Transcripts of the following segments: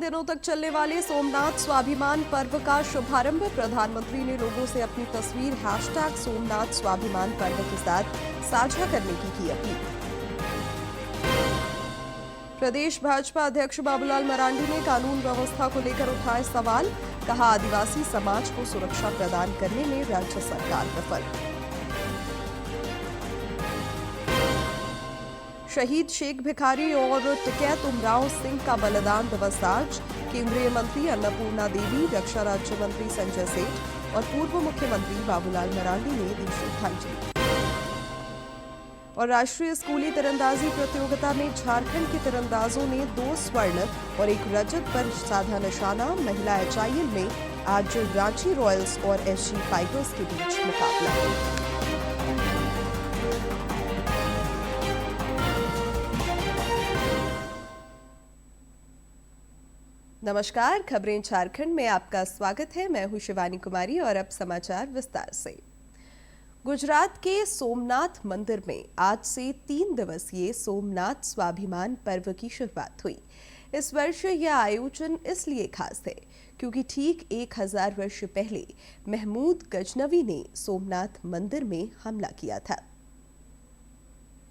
दिनों तक चलने वाले सोमनाथ स्वाभिमान पर्व का शुभारंभ। प्रधानमंत्री ने लोगों से अपनी तस्वीर #सोमनाथ स्वाभिमान पर्व के साथ साझा करने की अपील। प्रदेश भाजपा अध्यक्ष बाबूलाल मरांडी ने कानून व्यवस्था को लेकर उठाए सवाल। कहा, आदिवासी समाज को सुरक्षा प्रदान करने में राज्य सरकार विफल। शहीद शेख भिखारी और टिकैत उमराव सिंह का बलिदान दिवस आज। केंद्रीय मंत्री अन्नपूर्णा देवी, रक्षा राज्य मंत्री संजय सेठ और पूर्व मुख्यमंत्री बाबूलाल मरांडी ने दी श्रद्धांजलि। और राष्ट्रीय स्कूली तीरंदाजी प्रतियोगिता में झारखंड के तीरंदाजों ने 2 स्वर्ण और 1 रजत पर साधा निशाना। महिला एचआईएल में आज रांची रॉयल्स और एसजी फाइटर्स के बीच मुकाबला। नमस्कार, खबरें झारखंड में आपका स्वागत है। मैं हूं शिवानी कुमारी और अब समाचार विस्तार से। गुजरात के सोमनाथ मंदिर में आज से 3 दिवसीय सोमनाथ स्वाभिमान पर्व की शुरुआत हुई। इस वर्ष यह आयोजन इसलिए खास है क्योंकि ठीक 1000 वर्ष पहले महमूद गजनवी ने सोमनाथ मंदिर में हमला किया था।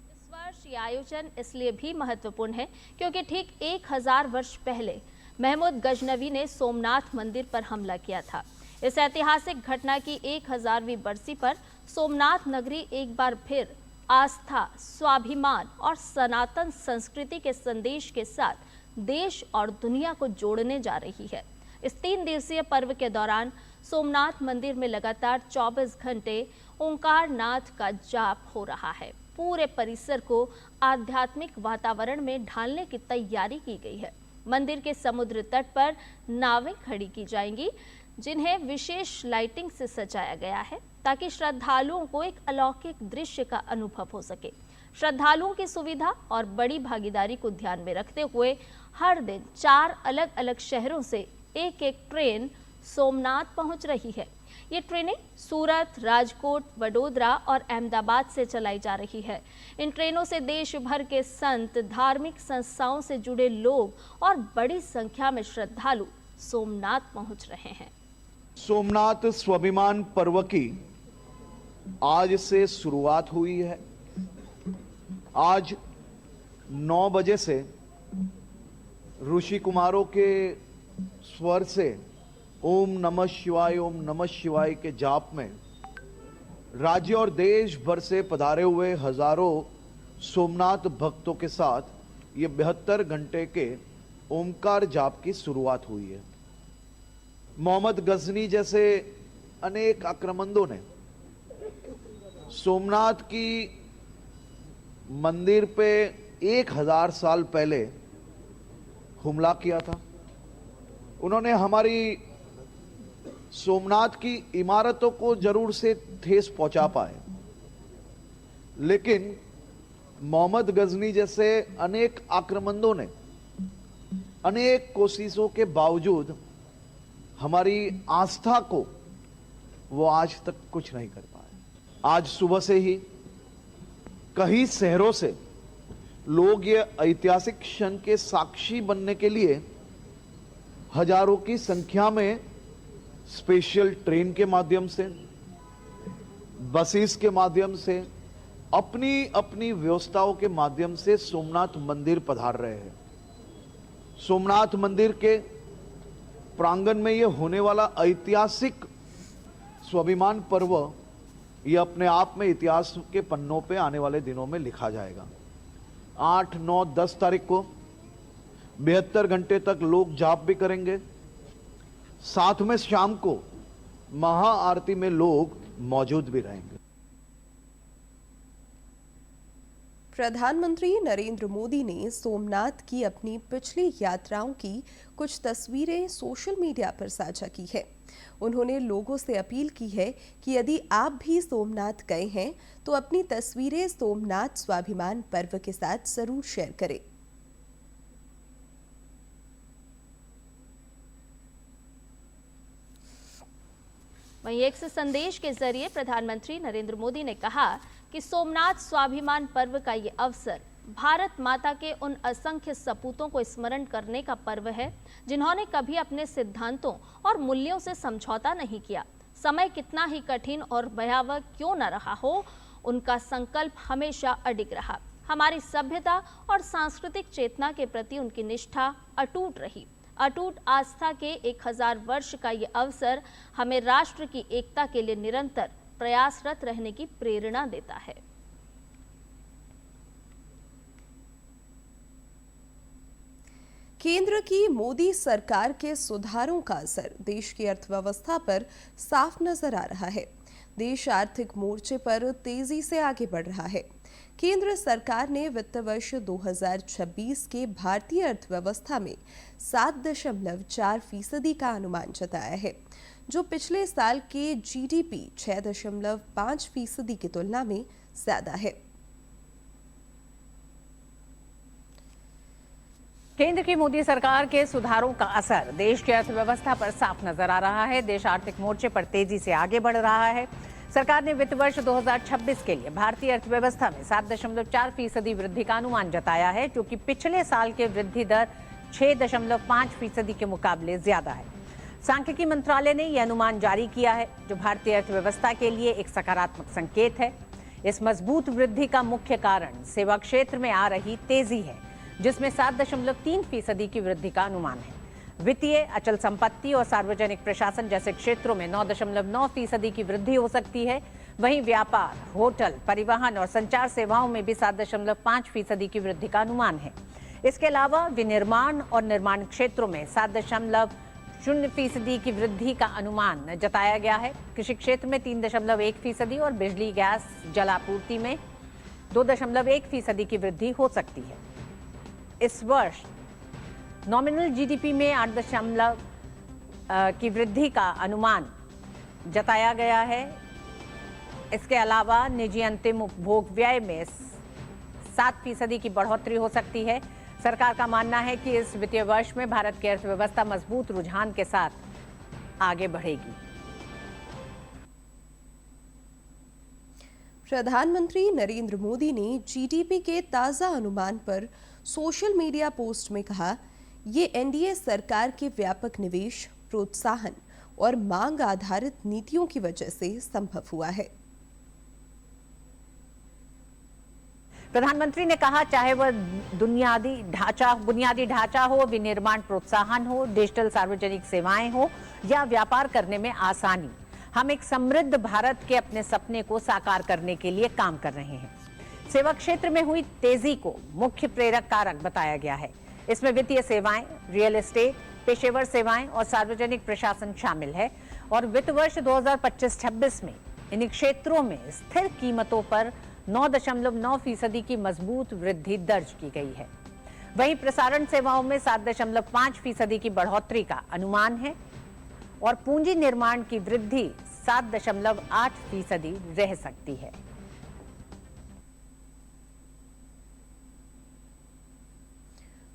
इस वर्ष यह आयोजन इसलिए भी महत्वपूर्ण है क्योंकि ठीक 1000 वर्ष पहले महमूद गजनवी ने सोमनाथ मंदिर पर हमला किया था। इस ऐतिहासिक घटना की 1000वीं बरसी पर सोमनाथ नगरी एक बार फिर आस्था, स्वाभिमान और सनातन संस्कृति के संदेश के साथ देश और दुनिया को जोड़ने जा रही है। इस 3 दिवसीय पर्व के दौरान सोमनाथ मंदिर में लगातार 24 घंटे ओंकार नाथ का जाप हो रहा है। पूरे परिसर को आध्यात्मिक वातावरण में ढालने की तैयारी की गई है। मंदिर के समुद्र तट पर नावें खड़ी की जाएंगी, जिन्हें विशेष लाइटिंग से सजाया गया है ताकि श्रद्धालुओं को एक अलौकिक दृश्य का अनुभव हो सके। श्रद्धालुओं की सुविधा और बड़ी भागीदारी को ध्यान में रखते हुए हर दिन 4 अलग अलग शहरों से एक ट्रेन सोमनाथ पहुंच रही है। ये ट्रेनें सूरत, राजकोट, वडोदरा और अहमदाबाद से चलाई जा रही है। इन ट्रेनों से देश भर के संत, धार्मिक संस्थाओं से जुड़े लोग और बड़ी संख्या में श्रद्धालु सोमनाथ पहुंच रहे हैं। सोमनाथ स्वाभिमान पर्व की आज से शुरुआत हुई है। आज 9 बजे से ऋषि कुमारों के स्वर से ओम नमः शिवाय के जाप में राज्य और देश भर से पधारे हुए हजारों सोमनाथ भक्तों के साथ ये 72 घंटे के ओमकार जाप की शुरुआत हुई है। मोहम्मद गजनी जैसे अनेक आक्रमणों ने सोमनाथ की मंदिर पे 1000 साल पहले हमला किया था। उन्होंने हमारी सोमनाथ की इमारतों को जरूर से ठेस पहुंचा पाए, लेकिन मोहम्मद गजनी जैसे अनेक आक्रमणों ने अनेक कोशिशों के बावजूद हमारी आस्था को वो आज तक कुछ नहीं कर पाए। आज सुबह से ही कई शहरों से लोग ये ऐतिहासिक क्षण के साक्षी बनने के लिए हजारों की संख्या में स्पेशल ट्रेन के माध्यम से, बसेस के माध्यम से, अपनी अपनी व्यवस्थाओं के माध्यम से सोमनाथ मंदिर पधार रहे हैं। सोमनाथ मंदिर के प्रांगण में यह होने वाला ऐतिहासिक स्वाभिमान पर्व यह अपने आप में इतिहास के पन्नों पे आने वाले दिनों में लिखा जाएगा। 8, 9, 10 तारीख को 72 घंटे तक लोग जाप भी करेंगे। साथ में शाम को महाआरती में लोग मौजूद भी रहेंगे। प्रधानमंत्री नरेंद्र मोदी ने सोमनाथ की अपनी पिछली यात्राओं की कुछ तस्वीरें सोशल मीडिया पर साझा की है। उन्होंने लोगों से अपील की है कि यदि आप भी सोमनाथ गए हैं तो अपनी तस्वीरें सोमनाथ स्वाभिमान पर्व के साथ जरूर शेयर करें। वहीं एक संदेश के जरिए प्रधानमंत्री नरेंद्र मोदी ने कहा कि सोमनाथ स्वाभिमान पर्व का ये अवसर भारत माता के उन असंख्य सपूतों को स्मरण करने का पर्व है जिन्होंने कभी अपने सिद्धांतों और मूल्यों से समझौता नहीं किया। समय कितना ही कठिन और भयावह क्यों न रहा हो, उनका संकल्प हमेशा अडिग रहा। हमारी सभ्यता और सांस्कृतिक चेतना के प्रति उनकी निष्ठा अटूट रही। अटूट आस्था के 1000 वर्ष का ये अवसर हमें राष्ट्र की एकता के लिए निरंतर प्रयासरत रहने की प्रेरणा देता है। केंद्र की मोदी सरकार के सुधारों का असर देश की अर्थव्यवस्था पर साफ नजर आ रहा है। देश आर्थिक मोर्चे पर तेजी से आगे बढ़ रहा है। केंद्र सरकार ने वित्त वर्ष 2026 के भारतीय अर्थव्यवस्था में 7.4% का अनुमान जताया है, जो पिछले साल के जीडीपी 6.5% की तुलना में ज्यादा है। केंद्र की मोदी सरकार के सुधारों का असर देश की अर्थव्यवस्था पर साफ नजर आ रहा है। देश आर्थिक मोर्चे पर तेजी से आगे बढ़ रहा है। सरकार ने वित्त वर्ष 2026 के लिए भारतीय अर्थव्यवस्था में 7.4% वृद्धि का अनुमान जताया है, जो कि पिछले साल के वृद्धि दर 6.5% के मुकाबले ज्यादा है। सांख्यिकी मंत्रालय ने यह अनुमान जारी किया है, जो भारतीय अर्थव्यवस्था के लिए एक सकारात्मक संकेत है। इस मजबूत वृद्धि का मुख्य कारण सेवा क्षेत्र में आ रही तेजी है, जिसमें 7.3% की वृद्धि का अनुमान है। वित्तीय, अचल संपत्ति और सार्वजनिक प्रशासन जैसे क्षेत्रों में 9.9% की वृद्धि हो सकती है। वहीं व्यापार, होटल, परिवहन और संचार सेवाओं में भी 7.5% की वृद्धि का अनुमान है। इसके अलावा विनिर्माण और निर्माण क्षेत्रों में 7.0% की वृद्धि का अनुमान जताया गया है। कृषि क्षेत्र में 3.1% और बिजली, गैस, जलापूर्ति में 2.1% की वृद्धि हो सकती है। इस वर्ष नॉमिनल जीडीपी में 8 की वृद्धि का अनुमान जताया गया है। इसके अलावा निजी अंतिम उपभोग व्यय में 7% की बढ़ोतरी हो सकती है। सरकार का मानना है कि इस वित्तीय वर्ष में भारत की अर्थव्यवस्था मजबूत रुझान के साथ आगे बढ़ेगी। प्रधानमंत्री नरेंद्र मोदी ने जीडीपी के ताजा अनुमान पर सोशल मीडिया पोस्ट में कहा, ये एनडीए सरकार के व्यापक निवेश, प्रोत्साहन और मांग आधारित नीतियों की वजह से संभव हुआ है। प्रधानमंत्री ने कहा, चाहे वह बुनियादी ढांचा हो, विनिर्माण प्रोत्साहन हो, डिजिटल सार्वजनिक सेवाएं हो या व्यापार करने में आसानी, हम एक समृद्ध भारत के अपने सपने को साकार करने के लिए काम कर रहे हैं। सेवा क्षेत्र में हुई तेजी को मुख्य प्रेरक कारक बताया गया है। इसमें वित्तीय सेवाएं, रियल एस्टेट, पेशेवर सेवाएं और सार्वजनिक प्रशासन शामिल है। और वित्त वर्ष 2025-26 में इन क्षेत्रों में स्थिर कीमतों पर 9.9% की मजबूत वृद्धि दर्ज की गई है। वहीं प्रसारण सेवाओं में 7.5% की बढ़ोतरी का अनुमान है और पूंजी निर्माण की वृद्धि 7.8% रह सकती है।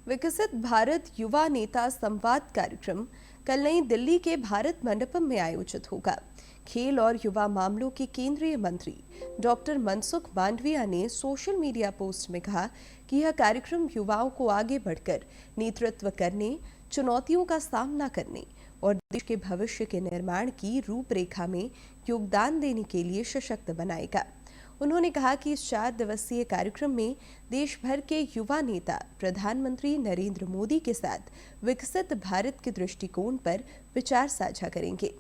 विकसित भारत युवा नेता संवाद कार्यक्रम कल नई दिल्ली के भारत मंडपम में आयोजित होगा। खेल और युवा मामलों के केंद्रीय मंत्री डॉक्टर मनसुख मांडविया ने सोशल मीडिया पोस्ट में कहा कि यह कार्यक्रम युवाओं को आगे बढ़कर नेतृत्व करने, चुनौतियों का सामना करने और देश के भविष्य के निर्माण की रूपरेखा में योगदान देने के लिए सशक्त बनाएगा। उन्होंने कहा कि इस 4 दिवसीय कार्यक्रम में देश भर के युवा नेता प्रधानमंत्री नरेंद्र मोदी के साथ विकसित भारत के दृष्टिकोण पर विचार साझा करेंगे।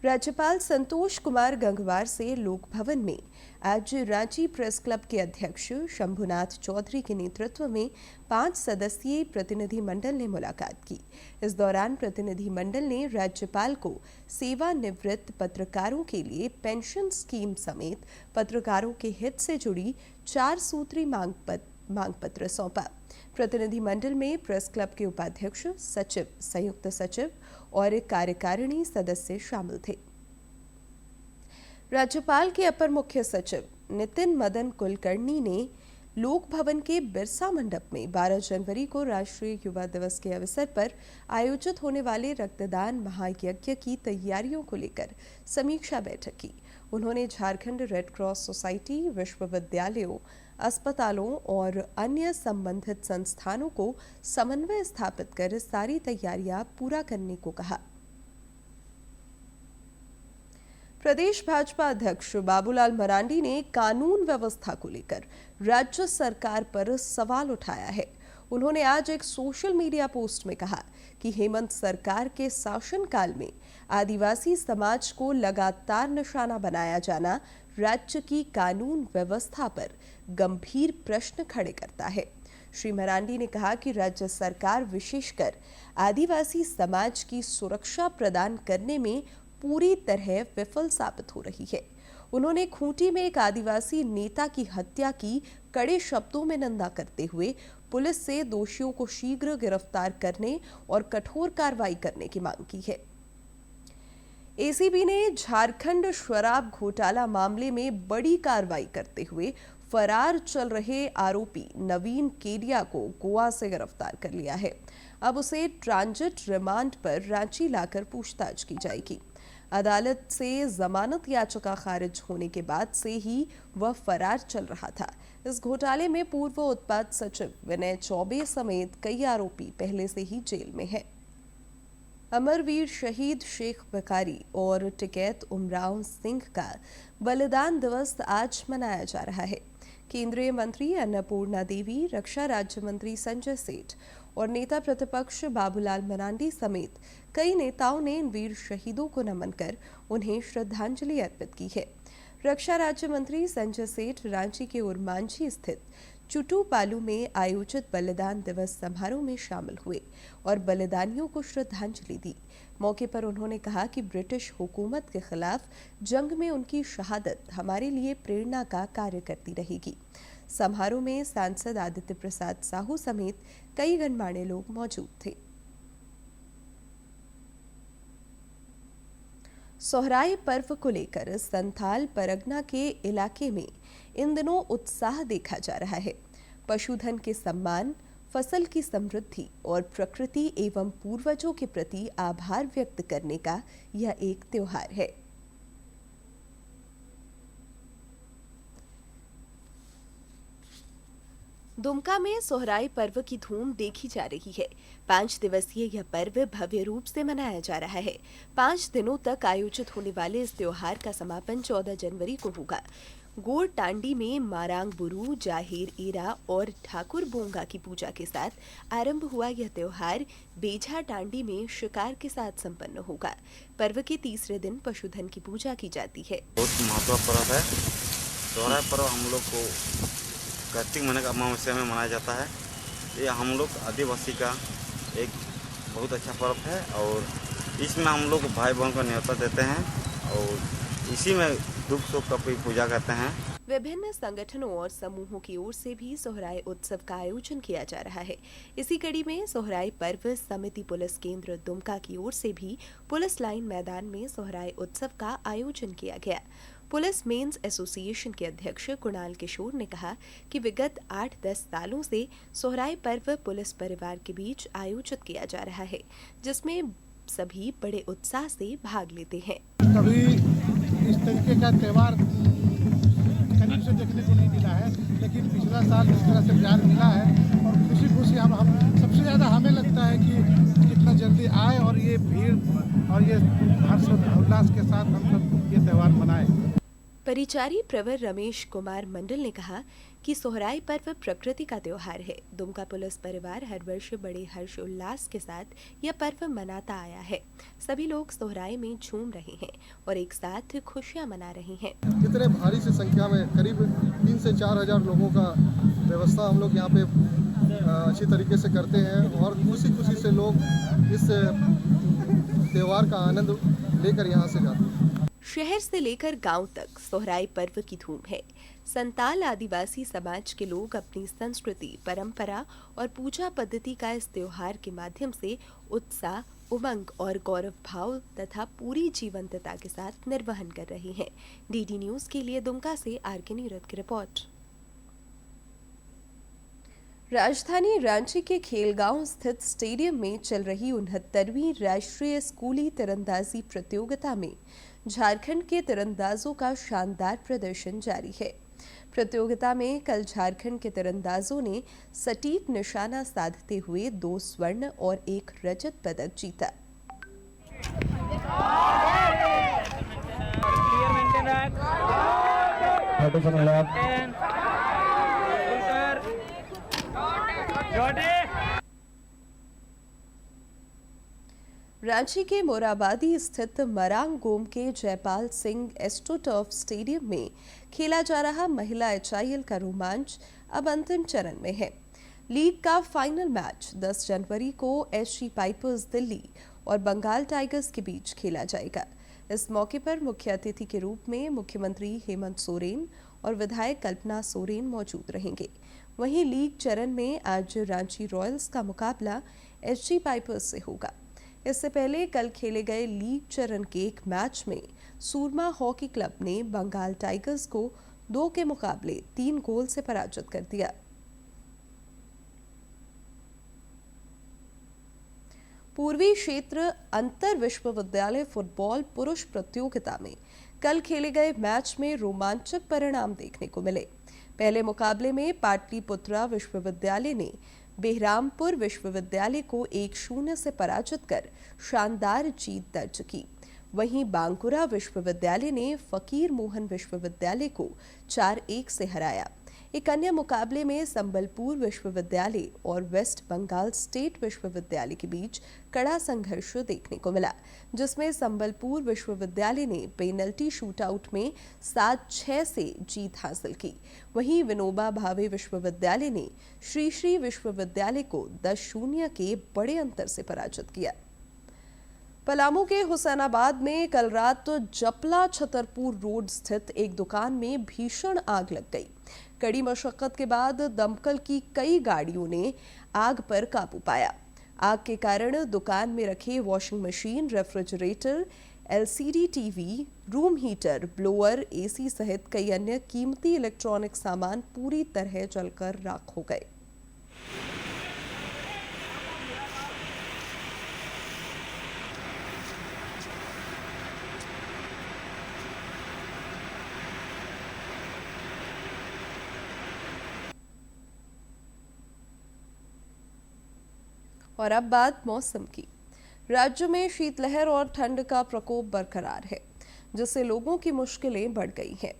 राज्यपाल संतोष कुमार गंगवार से लोक भवन में आज रांची प्रेस क्लब के अध्यक्ष शंभुनाथ चौधरी के नेतृत्व में 5 सदस्यीय प्रतिनिधि मंडल ने मुलाकात की। इस दौरान प्रतिनिधि मंडल ने राज्यपाल को सेवानिवृत्त पत्रकारों के लिए पेंशन स्कीम समेत पत्रकारों के हित से जुड़ी 4 सूत्री मांग पत्र सौंपा। प्रतिनिधि मंडल में प्रेस क्लब के उपाध्यक्ष, सचिव, संयुक्त सचिव और कार्यकारिणी सदस्य शामिल थे। राज्यपाल के अपर मुख्य सचिव नितिन मदन कुलकर्णी ने लोक भवन के बिरसा मंडप में 12 जनवरी को राष्ट्रीय युवा दिवस के अवसर पर आयोजित होने वाले रक्तदान महायज्ञ की तैयारियों को लेकर समीक्षा बैठक की। उन्होंने झारखंड रेड क्रॉस सोसाइटी, विश्वविद्यालयों, अस्पतालों और अन्य संबंधित संस्थानों को समन्वय स्थापित कर सारी तैयारियां पूरा करने को कहा। प्रदेश भाजपा अध्यक्ष बाबूलाल मरांडी ने कानून व्यवस्था को लेकर राज्य सरकार पर सवाल उठाया है। उन्होंने आज एक सोशल मीडिया पोस्ट में कहा कि हेमंत सरकार के शासनकाल में आदिवासी समाज को लगातार निशाना बनाया जाना राज्य की कानून व्यवस्था पर गंभीर प्रश्न खड़े करता है। श्री मरांडी ने कहा कि राज्य सरकार विशेषकर आदिवासी समाज की सुरक्षा प्रदान करने में पूरी तरह विफल साबित हो रही है। उन्होंने खूंटी में एक आदिवासी नेता की हत्या की कड़े शब्दों में निंदा करते हुए पुलिस से दोषियों को शीघ्र गिरफ्तार करने और कठोर कार्रवाई करने की मांग की है। एसीबी ने झारखंड शराब घोटाला मामले में बड़ी कार्रवाई करते हुए फरार चल रहे आरोपी नवीन केडिया को गोवा से गिरफ्तार कर लिया है। अब उसे ट्रांजिट रिमांड पर रांची लाकर पूछताछ की जाएगी। अदालत से जमानत याचिका खारिज होने के बाद से ही वह फरार चल रहा था। इस घोटाले में पूर्व उत्पाद सचिव विनय चौबे समेत कई आरोपी पहले से ही जेल में हैं। अमरवीर शहीद शेख भिखारी और टिकैत उमराव सिंह का बलिदान दिवस आज मनाया जा रहा है। केंद्रीय मंत्री अन्नपूर्णा देवी, रक्षा राज्य मंत्री संजय सेठ और नेता प्रतिपक्ष बाबूलाल मरांडी समेत कई नेताओं ने इन वीर शहीदों को नमन कर उन्हें श्रद्धांजलि अर्पित की है। रक्षा राज्य मंत्री संजय सेठ रांची के उरमांझी स्थित चुटू पालू में आयोजित बलिदान दिवस समारोह में शामिल हुए और बलिदानियों को श्रद्धांजलि दी। मौके पर उन्होंने कहा कि ब्रिटिश हुकूमत के खिलाफ जंग में उनकी शहादत हमारे लिए प्रेरणा का कार्य करती रहेगी। समारोह में सांसद आदित्य प्रसाद साहू समेत कई गणमान्य लोग मौजूद थे। सोहराय पर्व को लेकर संथाल परगना के इलाके में इन दिनों उत्साह देखा जा रहा है। पशुधन के सम्मान, फसल की समृद्धि और प्रकृति एवं पूर्वजों के प्रति आभार व्यक्त करने का यह एक त्योहार है। दुमका में सोहराय पर्व की धूम देखी जा रही है। 5 दिवसीय यह पर्व भव्य रूप से मनाया जा रहा है। 5 दिनों तक आयोजित होने वाले इस त्योहार का समापन 14 जनवरी को होगा। गोड़ टांडी में मारांग बुरू, जाहिर ईरा और ठाकुर बोंगा की पूजा के साथ आरंभ हुआ यह त्योहार बेझा टांडी में शिकार के साथ संपन्न होगा। पर्व के तीसरे दिन पशुधन की पूजा की जाती है। बहुत महत्वपूर्ण पर्व है। सोहराय पर्व हम लोग को कार्तिक महीने का अमावस्या में मनाया जाता है। ये हम लोग आदिवासी का एक बहुत अच्छा पर्व है और इसमें हम लोग भाई बहन को न्योता देते हैं और इसी में दुख सुख का पूजा करते हैं। विभिन्न संगठनों और समूहों की ओर से भी सोहराय उत्सव का आयोजन किया जा रहा है। इसी कड़ी में सोहराय पर्व समिति पुलिस केंद्र दुमका की ओर से भी पुलिस लाइन मैदान में सोहराय उत्सव का आयोजन किया गया। पुलिस मेंस एसोसिएशन के अध्यक्ष कुणाल किशोर ने कहा कि विगत 8-10 सालों से सोहराय पर्व पुलिस परिवार के बीच आयोजित किया जा रहा है, जिसमें सभी बड़े उत्साह से भाग लेते हैं। कभी इस तरीके का त्यौहार करीब से देखने को नहीं मिला है, लेकिन पिछला साल इस तरह से प्यार मिला है और खुशी हम सबसे ज़्यादा हमें लगता है कि कितना जल्दी आए और ये भीड़ और ये हर्ष उल्लास के साथ हम सब ये त्यौहार मनाएं। परिचारी प्रवर रमेश कुमार मंडल ने कहा कि सोहराय पर्व प्रकृति का त्योहार है। दुमका पुलिस परिवार हर वर्ष बड़े हर्ष उल्लास के साथ यह पर्व मनाता आया है। सभी लोग सोहराय में झूम रहे हैं और एक साथ खुशियां मना रहे हैं। इतने भारी से संख्या में करीब 3 से 4 हजार लोगों का व्यवस्था हम लोग यहाँ पे अच्छी तरीके से करते हैं और खुशी से लोग इस त्योहार का आनंद लेकर यहाँ से जाते हैं। शहर से लेकर गांव तक सोहराय पर्व की धूम है। संताल आदिवासी समाज के लोग अपनी संस्कृति, परंपरा और पूजा पद्धति का इस त्योहार के माध्यम से उत्साह, उमंग और गौरव भाव तथा पूरी जीवंतता के साथ निर्वहन कर रहे हैं। डीडी न्यूज के लिए दुमका से आर के नीरद की रिपोर्ट। राजधानी रांची के खेलगांव स्थित स्टेडियम में चल रही 69वीं राष्ट्रीय स्कूली तीरंदाजी प्रतियोगिता में झारखंड के तीरंदाजों का शानदार प्रदर्शन जारी है। प्रतियोगिता में कल झारखंड के तीरंदाजों ने सटीक निशाना साधते हुए 2 स्वर्ण और 1 रजत पदक जीता। रांची के मोराबादी स्थित मरांग गोम के जयपाल सिंह एस्ट्रोटर्फ स्टेडियम में खेला जा रहा महिला एचआईएल का रोमांच अब अंतिम चरण में है। लीग का फाइनल मैच 10 जनवरी को एसजी पाइपर्स दिल्ली और बंगाल टाइगर्स के बीच खेला जाएगा। इस मौके पर मुख्य अतिथि के रूप में मुख्यमंत्री हेमंत सोरेन और विधायक कल्पना सोरेन मौजूद रहेंगे। वहीं लीग चरण में आज रांची रॉयल्स का मुकाबला एसजी पाइपर्स से होगा। इससे पहले कल खेले गए लीग चरण के एक मैच में सूरमा हॉकी क्लब ने बंगाल टाइगर्स को 2 के मुकाबले 3 गोल से पराजित कर दिया। पूर्वी क्षेत्र अंतर विश्वविद्यालय फुटबॉल पुरुष प्रतियोगिता में कल खेले गए मैच में रोमांचक परिणाम देखने को मिले। पहले मुकाबले में पाटलिपुत्रा विश्वविद्यालय ने बेहरामपुर विश्वविद्यालय को 1-0 से पराजित कर शानदार जीत दर्ज की। वहीं बांकुरा विश्वविद्यालय ने फकीर मोहन विश्वविद्यालय को 4-1 से हराया। एक अन्य मुकाबले में संबलपुर विश्वविद्यालय और वेस्ट बंगाल स्टेट विश्वविद्यालय के बीच कड़ा संघर्ष देखने को मिला, जिसमें संबलपुर विश्वविद्यालय ने पेनल्टी शूटआउट में 7-6 से जीत हासिल की। वहीं विनोबा भावे विश्वविद्यालय ने श्री श्री विश्वविद्यालय को 10-0 के बड़े अंतर से पराजित किया। पलामू के हुसैनाबाद में कल रात जपला छतरपुर रोड स्थित एक दुकान में भीषण आग लग गई। कड़ी मशक्कत के बाद दमकल की कई गाड़ियों ने आग पर काबू पाया। आग के कारण दुकान में रखे washing machine, refrigerator, LCD TV, room heater, blower, AC सहित कई अन्य कीमती इलेक्ट्रॉनिक सामान पूरी तरह जलकर राख हो गए। और अब बात मौसम की। राज्य में शीतलहर और ठंड का प्रकोप बरकरार है, जिससे लोगों की मुश्किलें बढ़ गई हैं।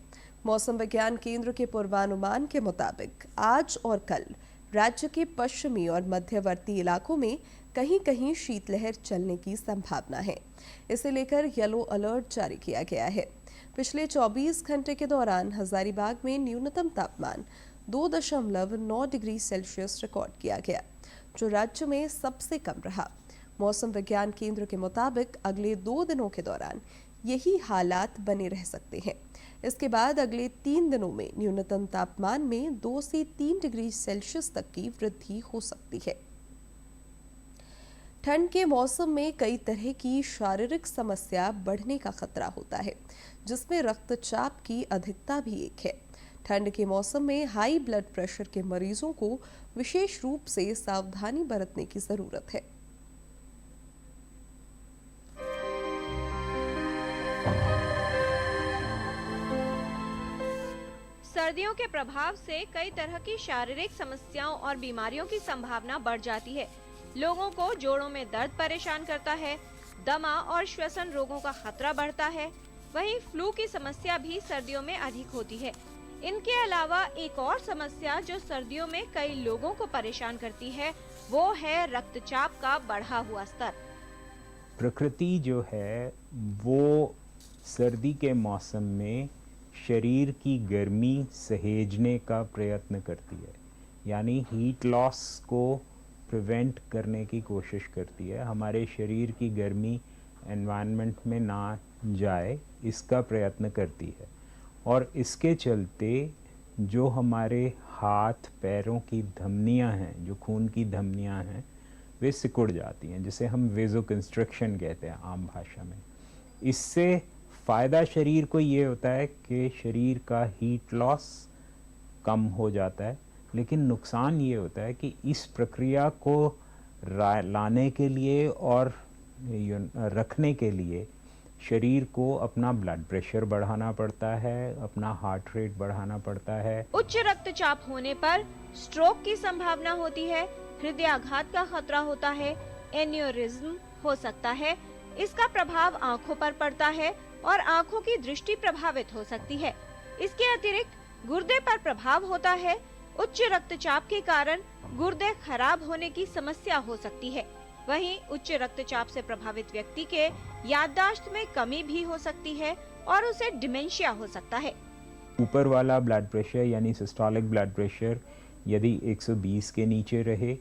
मौसम विज्ञान केंद्र के पूर्वानुमान के मुताबिक आज और कल राज्य के पश्चिमी और मध्यवर्ती इलाकों में कहीं कहीं शीतलहर चलने की संभावना है। इसे लेकर येलो अलर्ट जारी किया गया है। पिछले 24 घंटे के दौरान हजारीबाग में न्यूनतम तापमान 2.9 डिग्री सेल्सियस रिकॉर्ड किया गया, जो राज्य में सबसे कम रहा। मौसम विज्ञान केंद्र के मुताबिक अगले 2 दिनों के दौरान यही हालात बने रह सकते हैं। इसके बाद अगले 3 दिनों में न्यूनतम तापमान में 2 से 3 डिग्री सेल्सियस तक की वृद्धि हो सकती है। ठंड के मौसम में कई तरह की शारीरिक समस्या बढ़ने का खतरा होता है, जिसमें रक्तचाप की अधिकता भी एक है। ठंड के मौसम में हाई ब्लड प्रेशर के मरीजों को विशेष रूप से सावधानी बरतने की जरूरत है। सर्दियों के प्रभाव से कई तरह की शारीरिक समस्याओं और बीमारियों की संभावना बढ़ जाती है। लोगों को जोड़ों में दर्द परेशान करता है, दमा और श्वसन रोगों का खतरा बढ़ता है। वहीं फ्लू की समस्या भी सर्दियों में अधिक होती है। इनके अलावा एक और समस्या जो सर्दियों में कई लोगों को परेशान करती है, वो है रक्तचाप का बढ़ा हुआ स्तर। प्रकृति जो है वो सर्दी के मौसम में शरीर की गर्मी सहेजने का प्रयत्न करती है, यानी हीट लॉस को प्रिवेंट करने की कोशिश करती है। हमारे शरीर की गर्मी एनवायरनमेंट में ना जाए, इसका प्रयत्न करती है। और इसके चलते जो हमारे हाथ पैरों की धमनियां हैं, जो खून की धमनियां हैं, वे सिकुड़ जाती हैं, जिसे हम वेज़ोकंस्ट्रिक्शन कहते हैं आम भाषा में। इससे फ़ायदा शरीर को ये होता है कि शरीर का हीट लॉस कम हो जाता है, लेकिन नुकसान ये होता है कि इस प्रक्रिया को लाने के लिए और रखने के लिए शरीर को अपना ब्लड प्रेशर बढ़ाना पड़ता है, अपना हार्ट रेट बढ़ाना पड़ता है। उच्च रक्तचाप होने पर स्ट्रोक की संभावना होती है, हृदयाघात का खतरा होता है, एन्यूरिज्म हो सकता है। इसका प्रभाव आंखों पर पड़ता है और आंखों की दृष्टि प्रभावित हो सकती है। इसके अतिरिक्त गुर्दे पर प्रभाव होता है। उच्च रक्तचाप के कारण गुर्दे खराब होने की समस्या हो सकती है। वहीं उच्च रक्तचाप से प्रभावित व्यक्ति के याददाश्त में कमी भी हो सकती है और उसे डिमेंशिया हो सकता है। ऊपर वाला ब्लड प्रेशर यानी सिस्टोलिक ब्लड प्रेशर यदि 120 के नीचे रहे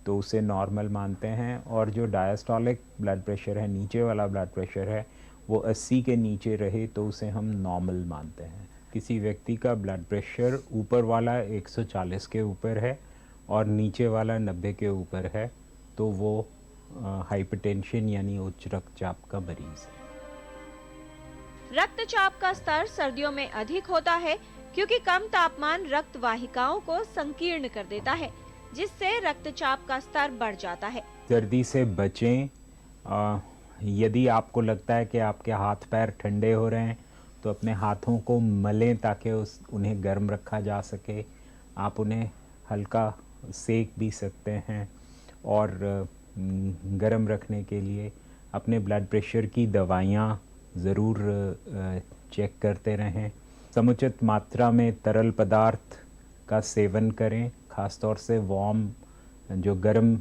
तो उसे नॉर्मल मानते हैं, और जो डायस्टोलिक ब्लड प्रेशर है, नीचे वाला ब्लड प्रेशर है, वो 80 के नीचे रहे तो उसे हम नॉर्मल मानते हैं। किसी व्यक्ति का ब्लड प्रेशर ऊपर वाला 140 के ऊपर है और नीचे वाला 90 के ऊपर है तो वो हाइपरटेंशन यानी उच्च रक्तचाप का मरीज है। रक्तचाप का स्तर सर्दियों में अधिक होता है क्योंकि कम तापमान रक्त वाहिकाओं को संकीर्ण कर देता है, जिससे रक्तचाप का स्तर बढ़ जाता है। सर्दी से बचें। यदि आपको लगता है कि आपके हाथ पैर ठंडे हो रहे हैं तो अपने हाथों को मलें ताकि उन्हें गर्म रखा जा सके। आप उन्हें हल्का सेक भी सकते हैं, और गर्म रखने के लिए अपने ब्लड प्रेशर की दवाइयाँ ज़रूर चेक करते रहें। समुचित मात्रा में तरल पदार्थ का सेवन करें, ख़ासतौर से वार्म जो गर्म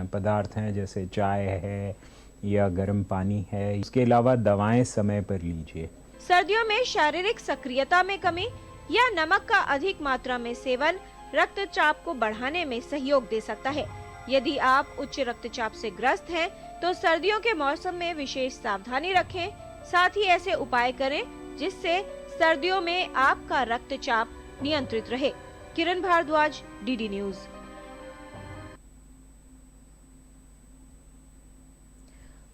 पदार्थ हैं जैसे चाय है या गर्म पानी है। इसके अलावा दवाएं समय पर लीजिए। सर्दियों में शारीरिक सक्रियता में कमी या नमक का अधिक मात्रा में सेवन रक्तचाप को बढ़ाने में सहयोग दे सकता है। यदि आप उच्च रक्तचाप से ग्रस्त हैं, तो सर्दियों के मौसम में विशेष सावधानी रखें। साथ ही ऐसे उपाय करें जिससे सर्दियों में आपका रक्तचाप नियंत्रित रहे। किरण भारद्वाज, डीडी न्यूज।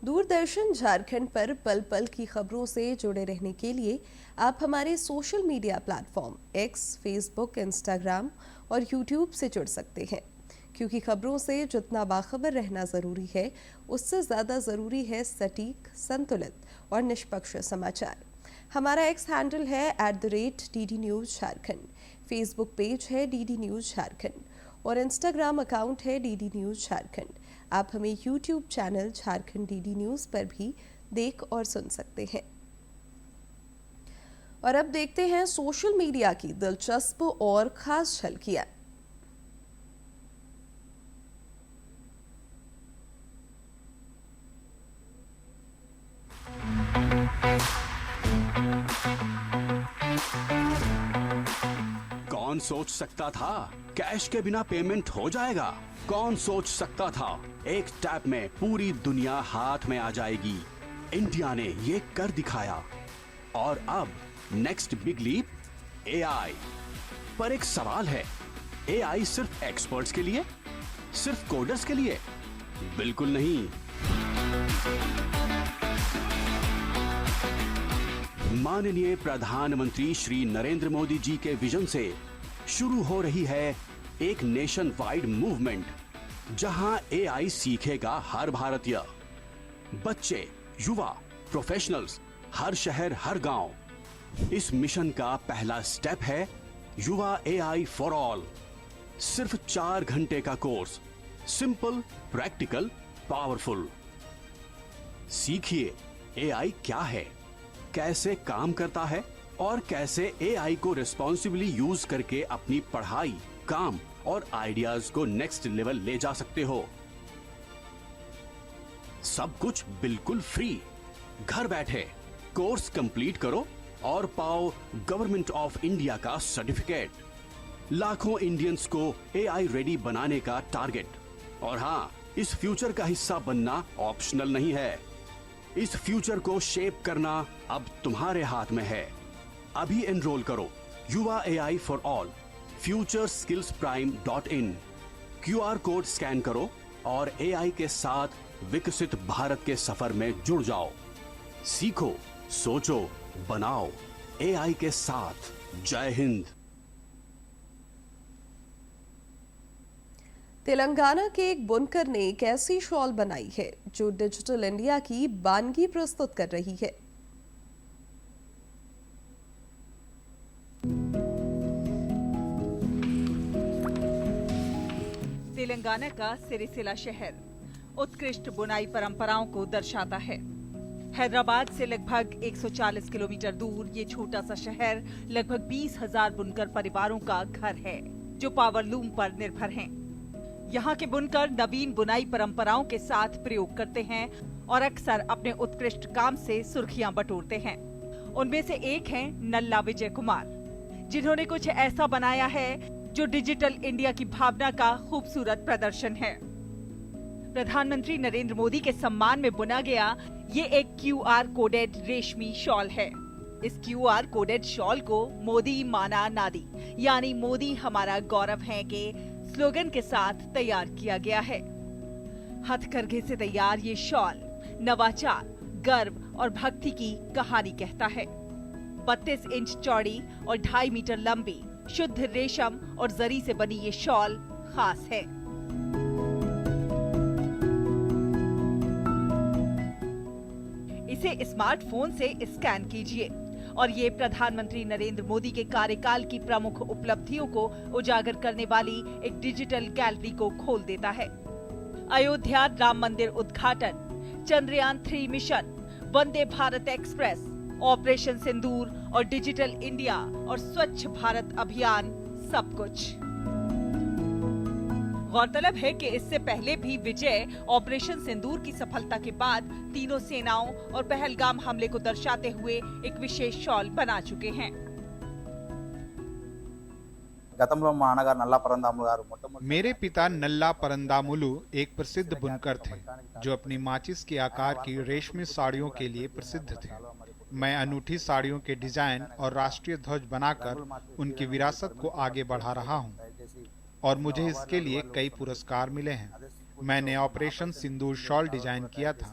दूरदर्शन झारखंड पर पल पल की खबरों से जुड़े रहने के लिए आप हमारे social media platform x, Facebook, Instagram और यूट्यूब से जुड़ सकते हैं, क्योंकि खबरों से जितना बाखबर रहना ज़रूरी है, उससे ज़्यादा ज़रूरी है सटीक, संतुलित और निष्पक्ष समाचार। हमारा एक्स हैंडल है @DD News Jharkhand, Facebook page है DD News झारखंड और इंस्टाग्राम अकाउंट है DD News झारखंड। आप हमें YouTube channel Jharkhand DD News पर भी देख और सुन सकते हैं। और अब देखते हैं सोशल मीडिया की दिलचस्प और खास झलकियां। कौन सोच सकता था कैश के बिना पेमेंट हो जाएगा? कौन सोच सकता था एक टैप में पूरी दुनिया हाथ में आ जाएगी? इंडिया ने ये कर दिखाया। और अब नेक्स्ट बिग लीप AI। पर एक सवाल है, AI सिर्फ एक्सपर्ट्स के लिए, सिर्फ कोडर्स के लिए? बिल्कुल नहीं। माननीय प्रधानमंत्री श्री नरेंद्र मोदी जी के विजन से शुरू हो रही है एक नेशन वाइड मूवमेंट, जहां AI सीखेगा हर भारतीय। बच्चे, युवा, प्रोफेशनल्स, हर शहर, हर गांव। इस मिशन का पहला स्टेप है युवा AI फॉर ऑल। सिर्फ 4 घंटे का कोर्स, सिंपल, प्रैक्टिकल, पावरफुल। सीखिए AI क्या है, कैसे काम करता है और कैसे AI को रिस्पॉन्सिबली यूज करके अपनी पढ़ाई, काम और आइडियाज को नेक्स्ट लेवल ले जा सकते हो। सब कुछ बिल्कुल फ्री। घर बैठे कोर्स कंप्लीट करो और पाओ गवर्नमेंट ऑफ इंडिया का सर्टिफिकेट। लाखों इंडियंस को AI रेडी बनाने का टारगेट। और हाँ, इस फ्यूचर का हिस्सा बनना ऑप्शनल नहीं है। इस फ्यूचर को शेप करना अब तुम्हारे हाथ में है। अभी एनरोल करो युवा AI for all futureskillsprime.in। QR code scan करो और AI के साथ विकसित भारत के सफर में जुड़ जाओ। सीखो, सोचो, बनाओ AI के साथ। जय हिंद। तेलंगाना के एक बुनकर ने एक ऐसी शॉल बनाई है जो डिजिटल इंडिया की वानगी प्रस्तुत कर रही है। तेलंगाना का सिरिसिला शहर उत्कृष्ट बुनाई परंपराओं को दर्शाता है। हैदराबाद से लगभग 140 किलोमीटर दूर ये छोटा सा शहर लगभग 20,000 बुनकर परिवारों का घर है जो पावरलूम पर निर्भर हैं। यहाँ के बुनकर नवीन बुनाई परंपराओं के साथ प्रयोग करते हैं और अक्सर अपने उत्कृष्ट काम से सुर्खियां बटोरते हैं। उनमें से एक हैं नल्ला विजय कुमार, जिन्होंने कुछ ऐसा बनाया है जो डिजिटल इंडिया की भावना का खूबसूरत प्रदर्शन है। प्रधानमंत्री नरेंद्र मोदी के सम्मान में बुना गया ये एक QR कोडेड रेशमी शॉल है। इस QR कोडेड शॉल को मोदी माना नादी यानी मोदी हमारा गौरव है के स्लोगन के साथ तैयार किया गया है। हथकरघे से तैयार ये शॉल नवाचार, गर्व और भक्ति की कहानी कहता है। 32 इंच चौड़ी और 2.5 मीटर लंबी शुद्ध रेशम और जरी से बनी ये शॉल खास है। इसे स्मार्टफोन से स्कैन कीजिए और ये प्रधानमंत्री नरेंद्र मोदी के कार्यकाल की प्रमुख उपलब्धियों को उजागर करने वाली एक डिजिटल गैलरी को खोल देता है। अयोध्या राम मंदिर उद्घाटन, Chandrayaan 3 mission, Vande Bharat express, operation सिंदूर और डिजिटल इंडिया और स्वच्छ भारत अभियान, सब कुछ। गौरतलब है कि इससे पहले भी विजय ऑपरेशन सिंदूर की सफलता के बाद तीनों सेनाओं और पहलगाम हमले को दर्शाते हुए एक विशेष शॉल बना चुके हैं। मेरे पिता नल्ला परंदामुलु एक प्रसिद्ध बुनकर थे जो अपनी माचिस के आकार की रेशमी साड़ियों के लिए प्रसिद्ध थे। मैं अनूठी साड़ियों के डिजाइन और राष्ट्रीय ध्वज बनाकर उनकी विरासत को आगे बढ़ा रहा हूं और मुझे इसके लिए कई पुरस्कार मिले हैं। मैंने ऑपरेशन सिंदूर शॉल डिजाइन किया था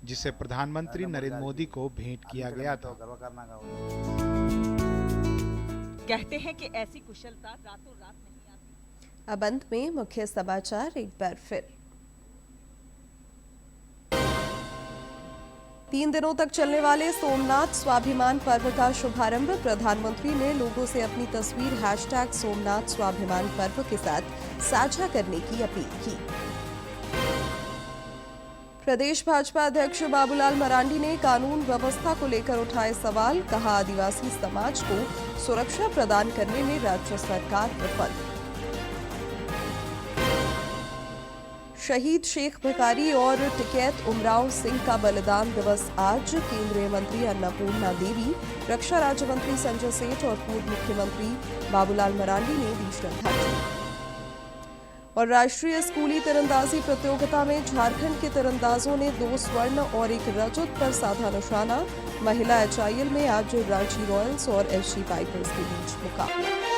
जिसे प्रधानमंत्री नरेंद्र मोदी को भेंट किया गया था। कहते हैं कि ऐसी कुशलता रातों रात नहीं आती। अब अंत में मुख्य समाचार एक बार फिर। 3 दिनों तक चलने वाले सोमनाथ स्वाभिमान पर्व का शुभारंभ। प्रधानमंत्री ने लोगों से अपनी तस्वीर #सोमनाथ स्वाभिमान पर्व के साथ साझा करने की अपील की। प्रदेश भाजपा अध्यक्ष बाबूलाल मरांडी ने कानून व्यवस्था को लेकर उठाए सवाल। कहा, आदिवासी समाज को सुरक्षा प्रदान करने में राज्य सरकार विफल। शहीद शेख भिखारी और टिकैत उमराव सिंह का बलिदान दिवस आज। केंद्रीय मंत्री अन्नपूर्णा देवी, रक्षा राज्य मंत्री संजय सेठ और पूर्व मुख्यमंत्री बाबूलाल मरांडी ने दी श्रद्धांजलि। और राष्ट्रीय स्कूली तीरंदाजी प्रतियोगिता में झारखंड के तीरंदाजों ने 2 स्वर्ण और 1 रजत पर साधा निशाना। महिला HIL में आज रांची रॉयल्स और SG पाइपर्स के बीच मुकाबला।